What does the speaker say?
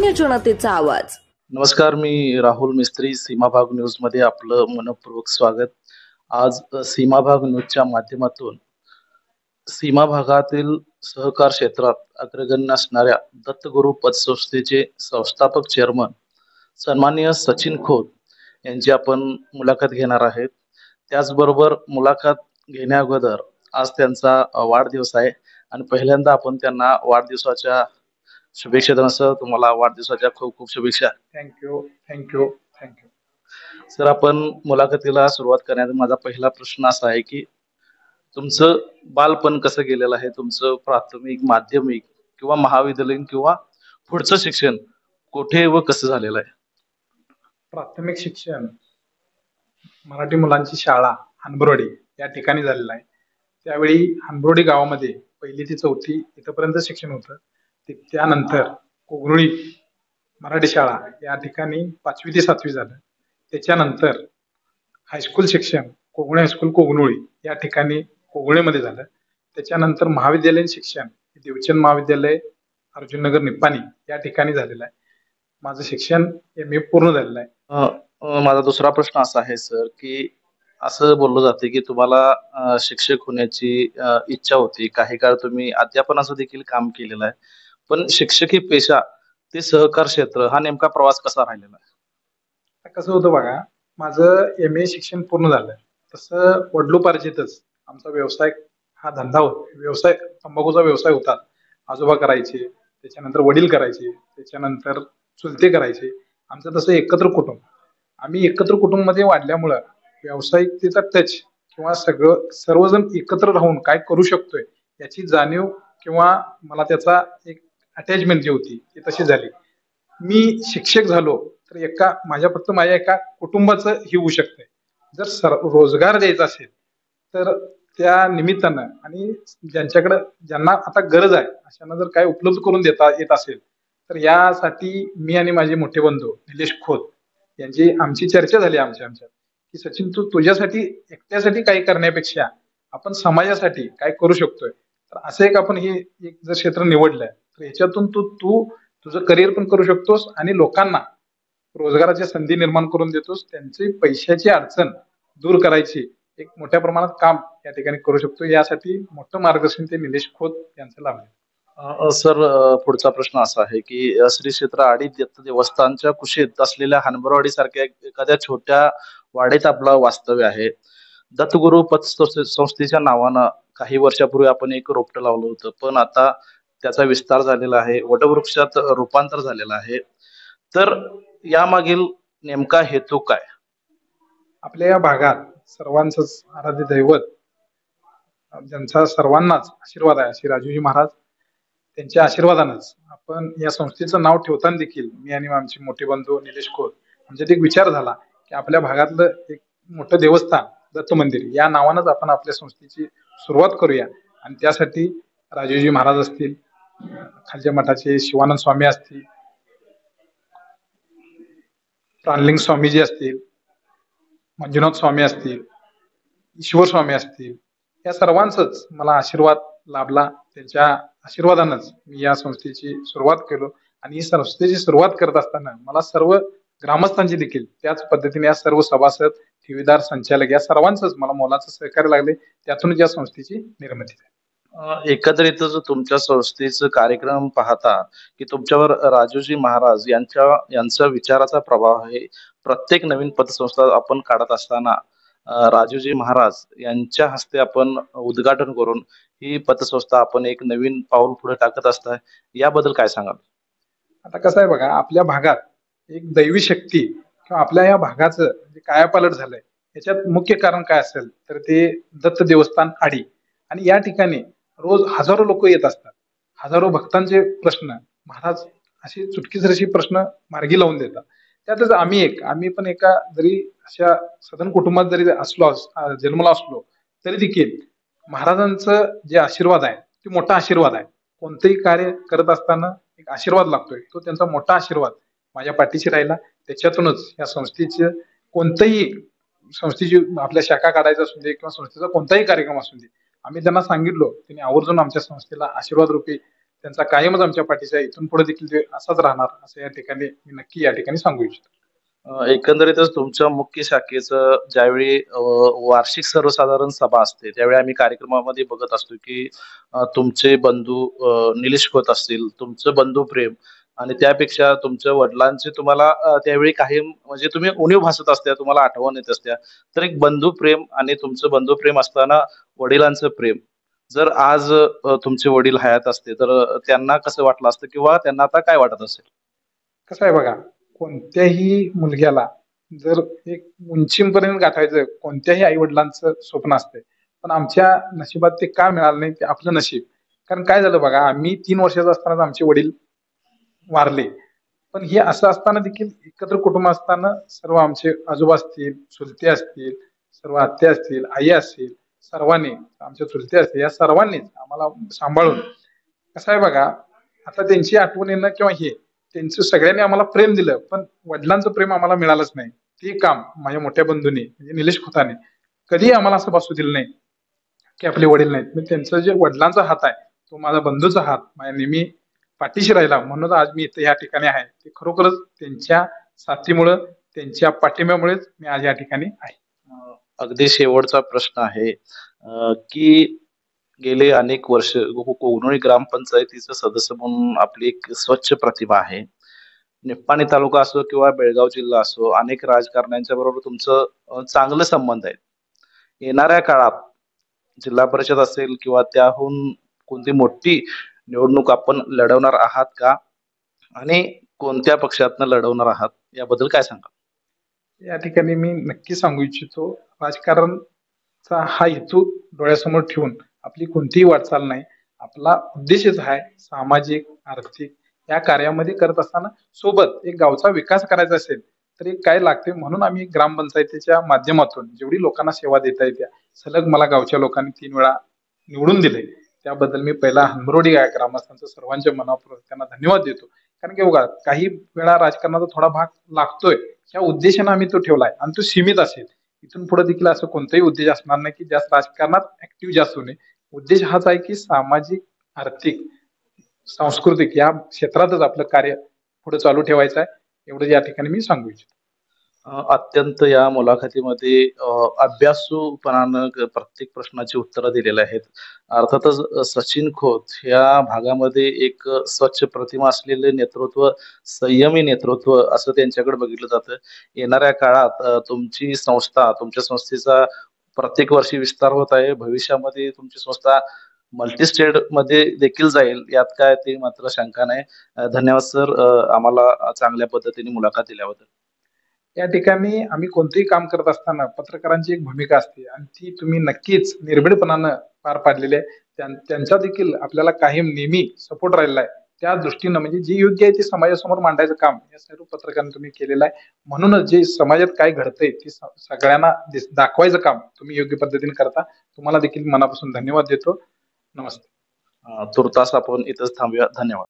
सामान्य जनतेचा आवाज. नमस्कार, मी राहुल मिस्त्री, सीमाभाग न्यूज मध्ये आपलं मनपूर्वक स्वागत. आज सीमाभाग न्यूजच्या माध्यमातून सीमा भागातील सहकार क्षेत्रात अग्रगण्य असणाऱ्या दत्तगुरू पतसंस्थेचे संस्थापक चेअरमन सन्माननीय सचिन खोत यांची आपण मुलाखत घेणार आहेत. त्याचबरोबर मुलाखत घेण्या अगोदर आज त्यांचा वाढदिवस आहे आणि पहिल्यांदा आपण त्यांना वाढदिवसाच्या शुभेच्छा देण्यासह तुम्हाला वाढदिवसाच्या खूप खूप शुभेच्छा. Thank you thank you thank you. सर, आपण मुलाखतीला सुरुवात करण्याचा माझा पहिला प्रश्न असा आहे की तुमचं बालपण कसं गेलेलं आहे? तुमचं प्राथमिक, माध्यमिक किंवा महाविद्यालयीन किंवा पुढचं शिक्षण कुठे व कसं झालेलं आहे? प्राथमिक शिक्षण मराठी मुलांची शाळा हनबरोडी या ठिकाणी झालेलं आहे. त्यावेळी हनबरोडी गावामध्ये 1ली ते 4थी इथपर्यंत शिक्षण होतं. त्यानंतर कोगनोळी मराठी शाळा या ठिकाणी 5वी ते 7वी झालं. त्याच्यानंतर हायस्कूल शिक्षण कोगणे हायस्कूल कोगनोळी या ठिकाणी कोगळेमध्ये झालं. त्याच्यानंतर महाविद्यालयीन शिक्षण देवचंद महाविद्यालय अर्जुननगर निप्पाणी या ठिकाणी झालेलं आहे. माझं शिक्षण MA पूर्ण झालेलं आहे. माझा दुसरा प्रश्न असा आहे सर की असं बोललं जाते की तुम्हाला शिक्षक होण्याची इच्छा होती. काही काळ तुम्ही अध्यापनाचं देखील काम केलेलं आहे, पण शिक्षकी पेशा ते सहकार क्षेत्र हा नेमका प्रवास कसा राहिलेला आहे? कसं होतं बघा, माझं MA शिक्षण पूर्ण झालं. तसं वडिलोपार्जितच आमचा व्यवसाय हा धंदा होता. व्यवसाय तंबाखूचा व्यवसाय होता. आजोबा करायचे, त्याच्यानंतर वडील करायचे, त्याच्यानंतर चुलते करायचे. आमचं तसं एकत्र कुटुंब. आम्ही एकत्र कुटुंबामध्ये वाढल्यामुळं व्यावसायिकतेचा टच किंवा सर्वजण एकत्र राहून काय करू शकतोय याची जाणीव किंवा मला त्याचा एक अटॅचमेंट जी होती ती तशी झाली. मी शिक्षक झालो तर फक्त माझ्या एका कुटुंबाचं ही होऊ शकतंय. जर रोजगार द्यायचा असेल तर त्या निमित्तानं आणि ज्यांना आता गरज आहे अशांना जर काय उपलब्ध करून देता येत असेल तर यासाठी मी आणि माझे मोठे बंधू निलेश खोत यांची आमची चर्चा झाली आमच्यात की सचिन, तू तुझ्यासाठी एकट्यासाठी काही करण्यापेक्षा आपण समाजासाठी काय करू शकतोय. तर असं एक आपण हे एक जर क्षेत्र निवडलंय तर ह्याच्यातून तू तुझं करिअर पण करू शकतोस आणि लोकांना रोजगाराच्या संधी निर्माण करून देतोस. त्यांची पैशाची अडचण दूर करायची एक मोठ्या प्रमाणात काम या ठिकाणी करू शकतो. यासाठी मोठं मार्गदर्शन ते निलेश खोत यांचं लाभले. सर, पुढचा प्रश्न असा आहे की श्री क्षेत्र आडी दत्त देवस्थानच्या कुशीत असलेल्या हनबरवाडी सारख्या एखाद्या छोट्या वाडीत आपलं वास्तव्य आहे. दत्तगुरू पतसंस्थेच्या नावानं काही वर्षापूर्वी आपण एक रोपटं लावलं होतं, पण आता त्याचा विस्तार झालेला आहे, वटवृक्षात रूपांतर झालेलं आहे. तर यामागील नेमका हेतू काय? आपल्या या भागात सर्वांचंच आराध्य दैवत ज्यांचा सर्वांनाच आशीर्वाद आहे श्री राजूजी महाराज, त्यांच्या आशीर्वादानंच आपण या संस्थेचं नाव ठेवताना देखील मी आणि आमचे मोठे बंधू निलेश खोत आमच्यात एक विचार झाला की आपल्या भागातलं एक मोठं देवस्थान दत्त मंदिर या नावानंच आपण आपल्या संस्थेची सुरुवात करूया. आणि त्यासाठी राजूजी महाराज असतील, खालच्या मठाचे शिवानंद स्वामी असतील, प्राणलिंग स्वामीजी असतील, मंजुनाथ स्वामी असतील, ईश्वर स्वामी असतील, या सर्वांचंच मला आशीर्वाद लाभला. त्यांच्या आशीर्वादानंच मी या संस्थेची सुरुवात केलो. आणि ही संस्थेची सुरुवात करत असताना मला सर्व ग्रामस्थांची देखील त्याच पद्धतीने या सर्व सभासद, ठेवीदार, संचालक या सर्वांचंच मला मोलाचं सहकार्य लागले. त्यातूनच या संस्थेची निर्मिती झाली. एकत्रितच तुमच्या संस्थेचं कार्यक्रम पाहता की तुमच्यावर राजूजी महाराज यांच्या विचाराचा प्रभाव आहे. प्रत्येक नवीन पतसंस्था आपण काढत असताना राजूजी महाराज यांच्या हस्ते आपण उद्घाटन करून ही पतसंस्था आपण एक नवीन पाऊल पुढे टाकत असता. याबद्दल काय सांगाल? आता कसं आहे बघा, आपल्या भागात एक दैवी शक्ती किंवा आपल्या या भागाचं जे कायापालट झालंय याच्यात मुख्य कारण काय असेल तर ते दत्त देवस्थान आडी. आणि या ठिकाणी रोज हजारो लोक येत असतात. हजारो भक्तांचे प्रश्न महाराज अशी चुटकीसरशी प्रश्न मार्गी लावून देतात. त्यातच आम्ही पण एका जरी अशा सदन कुटुंबात जरी जन्मला असलो तरी देखील महाराजांचं जे आशीर्वाद आहे ते मोठा आशीर्वाद आहे. कोणतंही कार्य करत असताना एक आशीर्वाद लागतोय, तो त्यांचा मोठा आशीर्वाद माझ्या पाठीशी राहिला. त्याच्यातूनच या संस्थेची आपल्या शाखा काढायचा असू दे किंवा संस्थेचा कोणताही कार्यक्रम असू दे, आम्ही त्यांना सांगितलो, त्यांनी आवर्जून आमच्या संस्थेला आशीर्वाद रूपी त्यांचा कायमच आमच्या पाठीशी आहे. इथून पुढे देखील ते असाच राहणार असं या ठिकाणी मी नक्की या ठिकाणी सांगू इच्छितो. एकंदरीतच तुमच्या मुख्य शाखेचं ज्यावेळी वार्षिक सर्वसाधारण सभा असते, त्यावेळी आम्ही कार्यक्रमामध्ये बघत असतो, की तुमचे बंधू निलेश खोत असतील, तुमचं बंधू प्रेम आणि त्यापेक्षा तुमच्या वडिलांचे तुम्हाला त्यावेळी काही म्हणजे तुम्ही उणीव भासत असत्या, तुम्हाला आठवण येत असत्या. तर एक बंधू प्रेम आणि तुमचं बंधू प्रेम असताना वडिलांचं प्रेम, जर आज तुमचे वडील हयात असते, तर त्यांना कसं वाटलं असतं किंवा त्यांना आता काय वाटत असेल? कसं आहे बघा, कोणत्याही मुलग्याला जर एक उंचीपर्यंत गाठायचं कोणत्याही आई वडिलांचं स्वप्न असतंय. पण आमच्या नशिबात ते का मिळालं नाही ते आपलं नशीब. कारण काय झालं बघा, आम्ही 3 वर्षाचा असतानाच आमचे वडील वारले. पण हे असं असताना देखील एकत्र कुटुंब असताना सर्व आमचे आजोबा असतील, चुलते असतील, सर्व आत्या असतील, आई असतील, सर्वांनी आमच्या चुलते असतील या सर्वांनीच आम्हाला सांभाळून कसं आहे बघा, आता त्यांची आठवण येणं किंवा हे त्यांचं सगळ्यांनी आम्हाला प्रेम दिलं, पण वडिलांचं प्रेम आम्हाला मिळालंच नाही. ते काम माझ्या मोठ्या बंधूंनी म्हणजे निलेश खोताने कधीही आम्हाला असं भासू दिलं नाही की आपले वडील नाहीत. म्हणजे त्यांचा जे वडिलांचा हात आहे तो माझा बंधूचा हात माझ्या नेहमी पाठीशी राहिला, म्हणून आज मी इथे या ठिकाणी आहे. ते खरोखरच त्यांच्या साथीमुळं त्यांच्या पाठिंब्यामुळेच मी आज या ठिकाणी आहे. अगदी शेवटचा प्रश्न आहे, की गेले अनेक वर्ष कोगनोळी ग्रामपंचायतीचं सदस्य म्हणून आपली एक स्वच्छ प्रतिभा आहे. निप्पाणी तालुका असो किंवा बेळगाव जिल्हा असो, अनेक राजकारण्यांच्या बरोबर तुमचं चांगले संबंध आहेत. येणाऱ्या काळात जिल्हा परिषद असेल किंवा त्याहून कोणती मोठी निवडणूक आपण लढवणार आहात का? आणि कोणत्या पक्षातनं लढवणार आहात? याबद्दल काय सांगाल? या ठिकाणी मी नक्की सांगू इच्छितो, राजकारणचा हा हेतू डोळ्यासमोर ठेवून आपली कोणतीही वाटचाल नाही. आपला उद्देशच आहे सामाजिक, आर्थिक या कार्यामध्ये करत असताना सोबत एक गावचा विकास करायचा असेल तर एक काय लागते, म्हणून आम्ही ग्रामपंचायतीच्या माध्यमातून जेवढी लोकांना सेवा देता येत्या सलग मला गावच्या लोकांनी 3 वेळा निवडून दिले. त्याबद्दल मी पहिला हंबरोडी ग्रामस्थांचं सर्वांच्या मनापूर्वक त्यांना धन्यवाद देतो. कारण की बघा, काही वेळा राजकारणाचा थोडा भाग लागतोय ह्या उद्देशाने आम्ही तो ठेवलाय आणि तो सीमित असेल. इथून पुढे देखील असं कोणताही उद्देश असणार नाही की जास्त राजकारणात ऍक्टिव्ह जास्त होणे. उद्देश हाच आहे की सामाजिक, आर्थिक, सांस्कृतिक या क्षेत्रातच आपलं कार्य पुढे चालू ठेवायचं आहे. एवढं या ठिकाणी मी सांगू इच्छितो. अत्यंत या मुलाखतीमध्ये अभ्यासूपणानं प्रत्येक प्रश्नाची उत्तरं दिलेली आहेत. अर्थातच सचिन खोत ह्या भागामध्ये एक स्वच्छ प्रतिमा असलेले नेतृत्व, संयमी नेतृत्व असं त्यांच्याकडे बघितलं जातं. येणाऱ्या काळात तुमची संस्था, तुमच्या संस्थेचा प्रत्येक वर्षी विस्तार होत आहे. भविष्यामध्ये तुमची संस्था मल्टी स्टेटमध्ये देखील जाईल, यात काय ते मात्र शंका नाही. धन्यवाद सर, आम्हाला चांगल्या पद्धतीने मुलाखत दिल्याबद्दल. या ठिकाणी आम्ही कोणतेही काम करत असताना पत्रकारांची एक भूमिका असते आणि ती तुम्ही नक्कीच निर्भीडपणानं पार पाडलेली आहे. त्यांचा देखील आपल्याला कायम नेहमी सपोर्ट राहिलेला आहे. त्या दृष्टीनं म्हणजे जे योग्य आहे ते समाजासमोर मांडायचं काम या सर्व पत्रकारांनी तुम्ही केलेलं आहे. म्हणूनच जे समाजात काय घडतंय ते सगळ्यांना दाखवायचं काम तुम्ही योग्य पद्धतीने करता. तुम्हाला देखील मनापासून धन्यवाद देतो. नमस्ते. तुर्तास आपण इथंच थांबूया. धन्यवाद.